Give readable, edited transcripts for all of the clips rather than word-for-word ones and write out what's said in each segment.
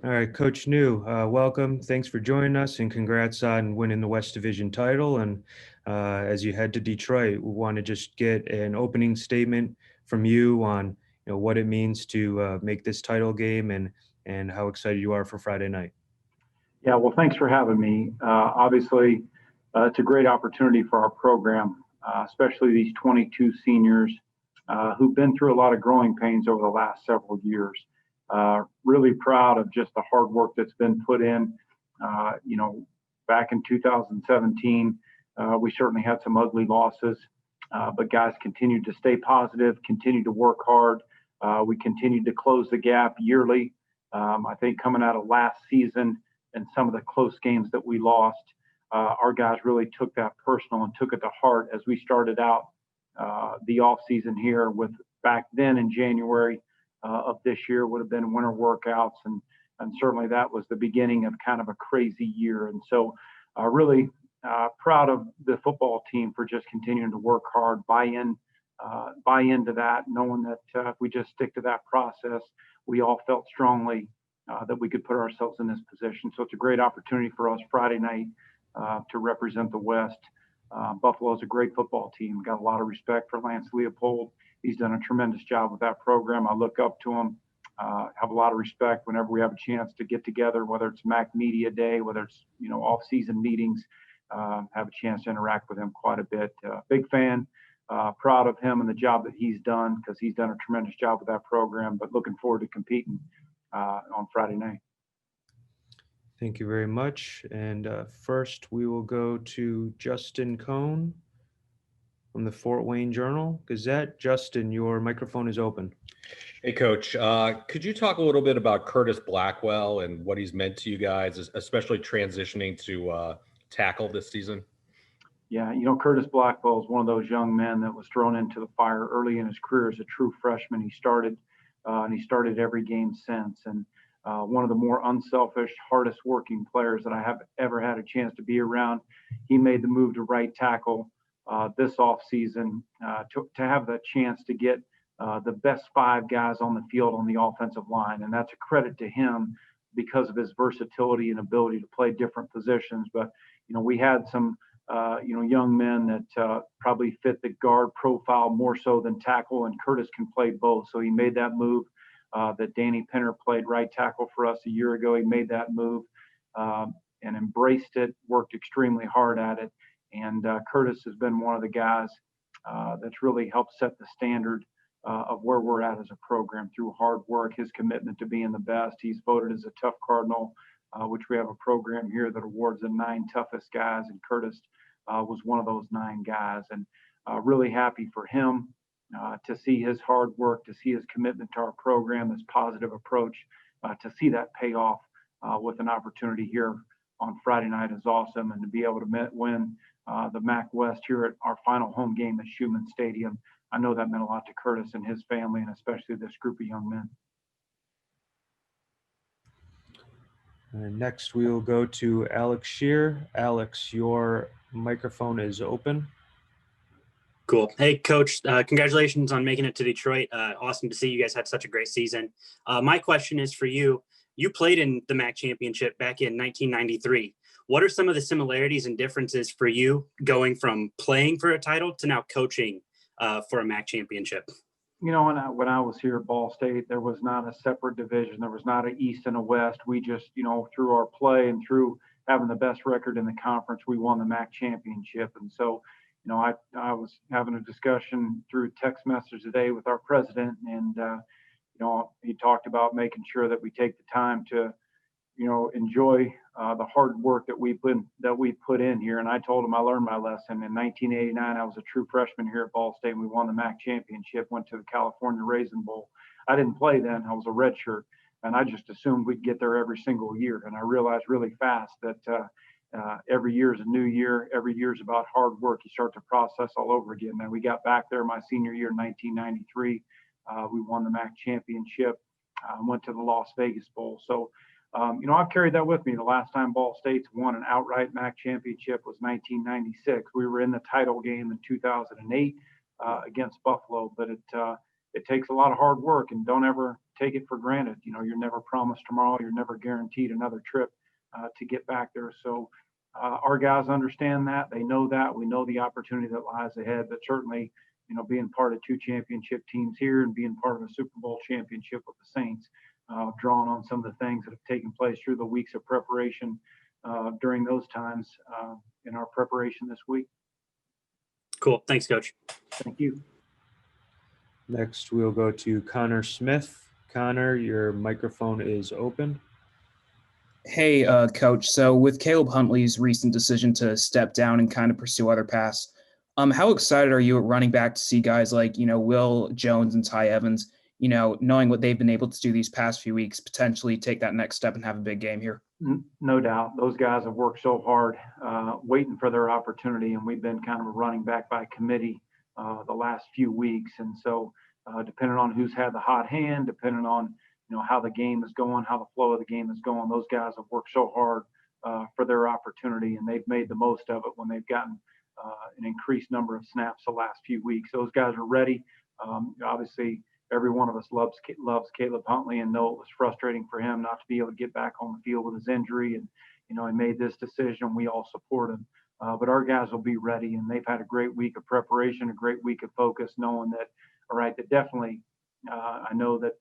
All right, Coach New, welcome. Thanks for joining us, and congrats on winning the West Division title. And as you head to Detroit, we want to just get an opening statement from you on what it means to make this title game and how excited you are for Friday night. Yeah, well, thanks for having me. Obviously, it's a great opportunity for our program, especially these 22 seniors who've been through a lot of growing pains over the last several years. Really proud of just the hard work that's been put in. Back in 2017, we certainly had some ugly losses, but guys continued to stay positive, continued to work hard. We continued to close the gap yearly. I think coming out of last season, and some of the close games that we lost, our guys really took that personal and took it to heart as we started out the off season here with back then in January of this year would have been winter workouts, and certainly that was the beginning of kind of a crazy year. And so really proud of the football team for just continuing to work hard, buy into that, knowing that if we just stick to that process, we all felt strongly that we could put ourselves in this position. So it's a great opportunity for us Friday night to represent the West. Buffalo is a great football team. Got a lot of respect for Lance Leopold. He's done a tremendous job with that program. I look up to him. Have a lot of respect whenever we have a chance to get together, whether it's Mac Media Day, whether it's off-season meetings. Have a chance to interact with him quite a bit. Big fan. Proud of him and the job that he's done because he's done a tremendous job with that program. But looking forward to competing on Friday night. Thank you very much. And first, we will go to Justin Cohn from the Fort Wayne Journal-Gazette. Justin, your microphone is open. Hey, Coach. Could you talk a little bit about Curtis Blackwell and what he's meant to you guys, especially transitioning to tackle this season? Yeah, Curtis Blackwell is one of those young men that was thrown into the fire early in his career as a true freshman. He started every game since, and one of the more unselfish, hardest working players that I have ever had a chance to be around. He made the move to right tackle this offseason to have the chance to get the best five guys on the field on the offensive line. And that's a credit to him because of his versatility and ability to play different positions. But, we had some, young men that probably fit the guard profile more so than tackle, and Curtis can play both. So he made that move. That Danny Pinner played right tackle for us a year ago. He made that move and embraced it, worked extremely hard at it. And Curtis has been one of the guys that's really helped set the standard of where we're at as a program through hard work, his commitment to being the best. He's voted as a tough Cardinal, which we have a program here that awards the 9 toughest guys, and Curtis was one of those 9 guys. And really happy for him to see his hard work, to see his commitment to our program, his positive approach, to see that pay off with an opportunity here on Friday night is awesome. And to be able to win the MAC West here at our final home game at Schumann Stadium, I know that meant a lot to Curtis and his family, and especially this group of young men. Next, we will go to Alex Shear. Alex, your microphone is open. Cool. Hey, Coach, congratulations on making it to Detroit. Awesome to see you guys had such a great season. My question is for you. You played in the MAC championship back in 1993. What are some of the similarities and differences for you going from playing for a title to now coaching for a MAC championship? When I was here at Ball State, there was not a separate division. There was not an East and a West. We just, through our play and through having the best record in the conference, we won the MAC championship. And so, I was having a discussion through text message today with our president, and he talked about making sure that we take the time to, enjoy the hard work that we put in here. And I told him I learned my lesson. In 1989, I was a true freshman here at Ball State, and we won the MAC championship. Went to the California Raisin Bowl. I didn't play then; I was a redshirt, and I just assumed we'd get there every single year. And I realized really fast that. Every year is a new year. Every year is about hard work. You start the process all over again. Now, we got back there my senior year in 1993. We won the MAC championship. Went to the Las Vegas Bowl. So, I've carried that with me. The last time Ball State's won an outright MAC championship was 1996. We were in the title game in 2008 against Buffalo, but it takes a lot of hard work, and don't ever take it for granted. You're never promised tomorrow. You're never guaranteed another trip to get back there. So our guys understand that. They know that. We know the opportunity that lies ahead, but certainly, being part of 2 championship teams here and being part of a Super Bowl championship with the Saints, drawing on some of the things that have taken place through the weeks of preparation during those times in our preparation this week. Cool. Thanks, Coach. Thank you. Next, we'll go to Connor Smith. Connor, your microphone is open. Hey, Coach. So with Caleb Huntley's recent decision to step down and kind of pursue other paths, how excited are you at running back to see guys like, Will Jones and Ty Evans, knowing what they've been able to do these past few weeks, potentially take that next step and have a big game here? No doubt. Those guys have worked so hard, waiting for their opportunity, and we've been kind of a running back by committee the last few weeks. And so depending on who's had the hot hand, depending on how the game is going, how the flow of the game is going, those guys have worked so hard for their opportunity, and they've made the most of it when they've gotten an increased number of snaps the last few weeks. Those guys are ready. Obviously, every one of us loves Caleb Huntley, and know it was frustrating for him not to be able to get back on the field with his injury. And he made this decision. We all support him. But our guys will be ready, and they've had a great week of preparation, a great week of focus, knowing that, all right, that definitely, I know that,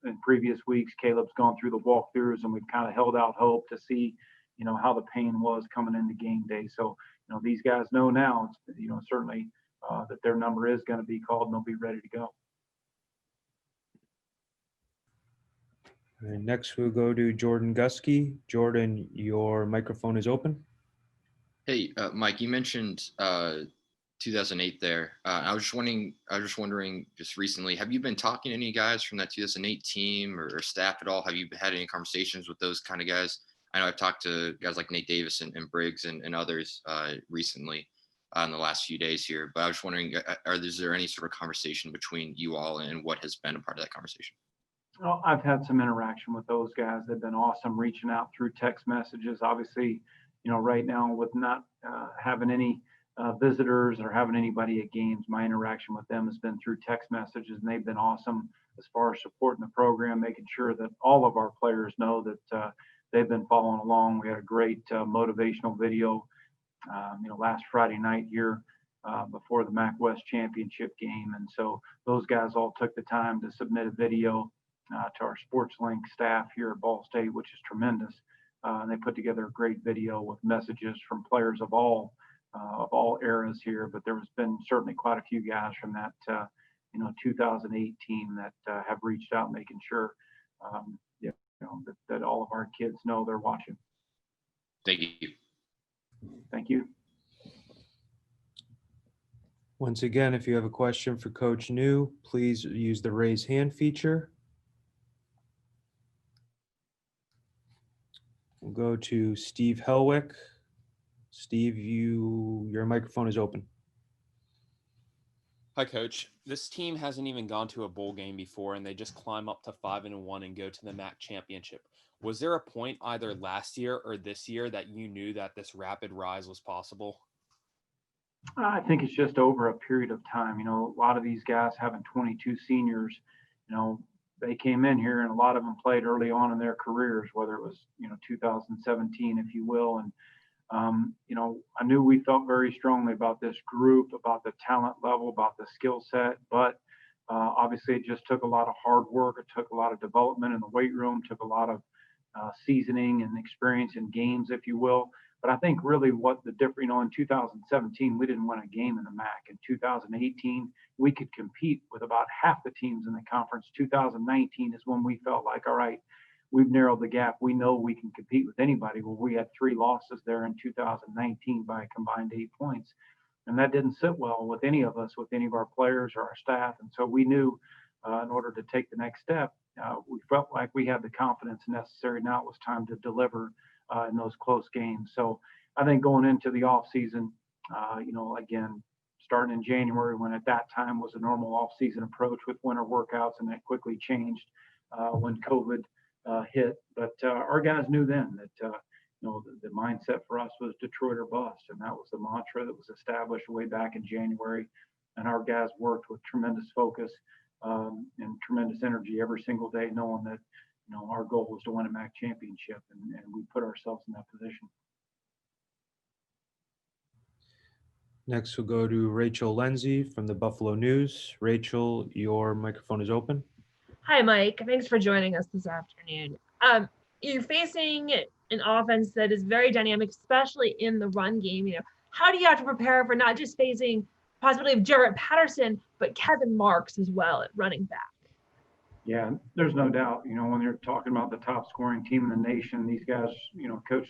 in previous weeks, Caleb's gone through the walkthroughs, and we've kind of held out hope to see, how the pain was coming into game day. So, these guys know now, certainly that their number is going to be called, and they'll be ready to go. All right, next, we'll go to Jordan Gusky. Jordan, your microphone is open. Hey, Mike, you mentioned 2008 there. I was just wondering, just recently, have you been talking to any guys from that 2008 team or staff at all? Have you had any conversations with those kind of guys? I know I've talked to guys like Nate Davis and Briggs and others recently in the last few days here, but I was wondering, is there any sort of conversation between you all and what has been a part of that conversation? Well, I've had some interaction with those guys. They've been awesome, reaching out through text messages. Obviously, right now with not having any visitors or having anybody at games, my interaction with them has been through text messages, and they've been awesome as far as supporting the program, making sure that all of our players know that they've been following along. We had a great motivational video, last Friday night here before the MAC West Championship game. And so those guys all took the time to submit a video to our SportsLink staff here at Ball State, which is tremendous. And they put together a great video with messages from players of all eras here. But there has been certainly quite a few guys from that 2008 team that have reached out, making sure that all of our kids know they're watching. Thank you. Thank you. Once again, if you have a question for Coach New, please use the raise hand feature. We'll go to Steve Helwick. Steve, your microphone is open. Hi, Coach. This team hasn't even gone to a bowl game before, and they just climb up to 5-1 and go to the MAC championship. Was there a point either last year or this year that you knew that this rapid rise was possible? I think it's just over a period of time. A lot of these guys having 22 seniors, they came in here and a lot of them played early on in their careers, whether it was, 2017, if you will. And, I knew we felt very strongly about this group, about the talent level, about the skill set, but obviously it just took a lot of hard work. It took a lot of development in the weight room, took a lot of seasoning and experience in games, if you will. But I think really what the difference, in 2017, we didn't win a game in the MAC. In 2018, we could compete with about half the teams in the conference. 2019 is when we felt like, all right, we've narrowed the gap. We know we can compete with anybody. Well, we had 3 losses there in 2019 by a combined 8 points. And that didn't sit well with any of us, with any of our players or our staff. And so we knew in order to take the next step, we felt like we had the confidence necessary. Now it was time to deliver in those close games. So I think going into the off season, again, starting in January, when at that time was a normal off season approach with winter workouts, and that quickly changed when COVID hit. But our guys knew then that, the mindset for us was Detroit or bust. And that was the mantra that was established way back in January. and our guys worked with tremendous focus and tremendous energy every single day, knowing that our goal was to win a MAC championship, and we put ourselves in that position. Next, we'll go to Rachel Lindsay from the Buffalo News. Rachel, your microphone is open. Hi, Mike. Thanks for joining us this afternoon. You're facing an offense that is very dynamic, especially in the run game. How do you have to prepare for not just facing possibility of Jarrett Patterson, but Kevin Marks as well at running back? Yeah, there's no doubt. When you're talking about the top scoring team in the nation, these guys, Coach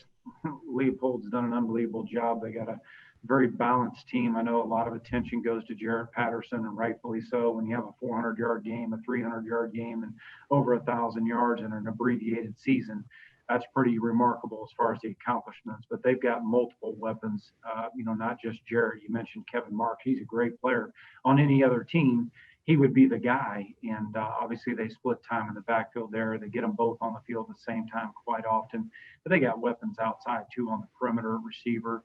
Leopold's done an unbelievable job. They got a very balanced team. I know a lot of attention goes to Jarrett Patterson, and rightfully so. When you have a 400-yard game, a 300-yard game, and over 1,000 yards in an abbreviated season, that's pretty remarkable as far as the accomplishments. But they've got multiple weapons. Not just Jarrett. You mentioned Kevin Marks. He's a great player. On any other team, he would be the guy. And obviously they split time in the backfield there. They get them both on the field at the same time quite often. But they got weapons outside too on the perimeter, receiver.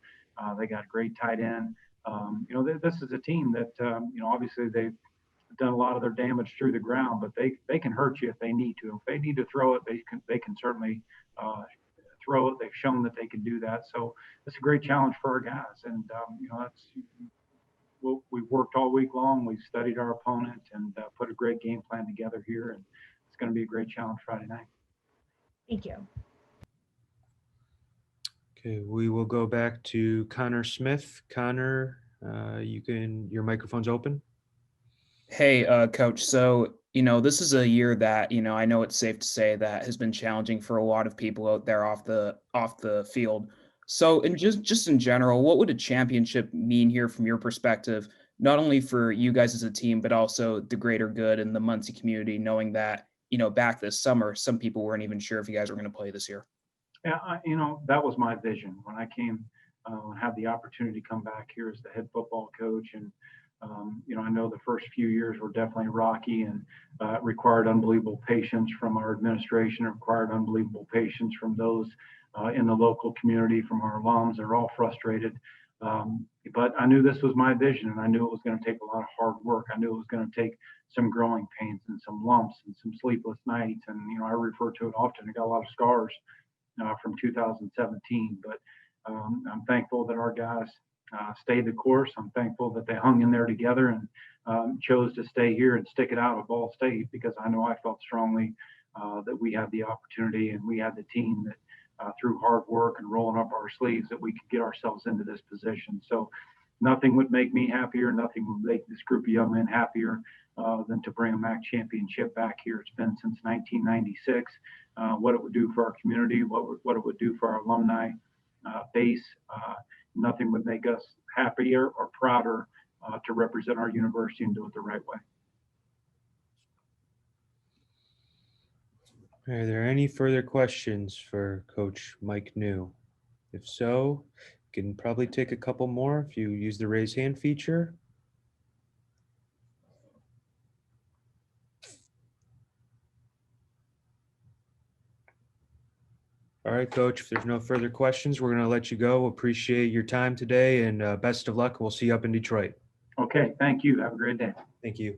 They got a great tight end. This is a team that, obviously they've done a lot of their damage through the ground, but they can hurt you if they need to. If they need to throw it, they can certainly throw it. They've shown that they can do that. So it's a great challenge for our guys. And, we've worked all week long. We've studied our opponent and put a great game plan together here. And it's going to be a great challenge Friday night. Thank you. Okay, we will go back to Connor Smith. Connor, your microphone's open. Hey, Coach. So, this is a year that, I know it's safe to say that has been challenging for a lot of people out there off the field. So, just in general, what would a championship mean here from your perspective, not only for you guys as a team, but also the greater good and the Muncie community, knowing that, back this summer, some people weren't even sure if you guys were going to play this year? Yeah, that was my vision when I came and had the opportunity to come back here as the head football coach. And, I know the first few years were definitely rocky and required unbelievable patience from our administration, required unbelievable patience from those in the local community, from our alums. They're all frustrated. But I knew this was my vision, and I knew it was going to take a lot of hard work. I knew it was going to take some growing pains and some lumps and some sleepless nights. And, I refer to it often. I got a lot of scars from 2017, but I'm thankful that our guys stayed the course. I'm thankful that they hung in there together and chose to stay here and stick it out at Ball State, because I know I felt strongly that we had the opportunity and we had the team that through hard work and rolling up our sleeves that we could get ourselves into this position. So nothing would make me happier. Nothing would make this group of young men happier than to bring a MAC championship back here. It's been since 1996. What it would do for our community, what it would do for our alumni base. Nothing would make us happier or prouder to represent our university and do it the right way. Are there any further questions for Coach Mike New? If so, you can probably take a couple more if you use the raise hand feature. All right, Coach, if there's no further questions, we're going to let you go. Appreciate your time today, and best of luck. We'll see you up in Detroit. Okay, thank you. Have a great day. Thank you.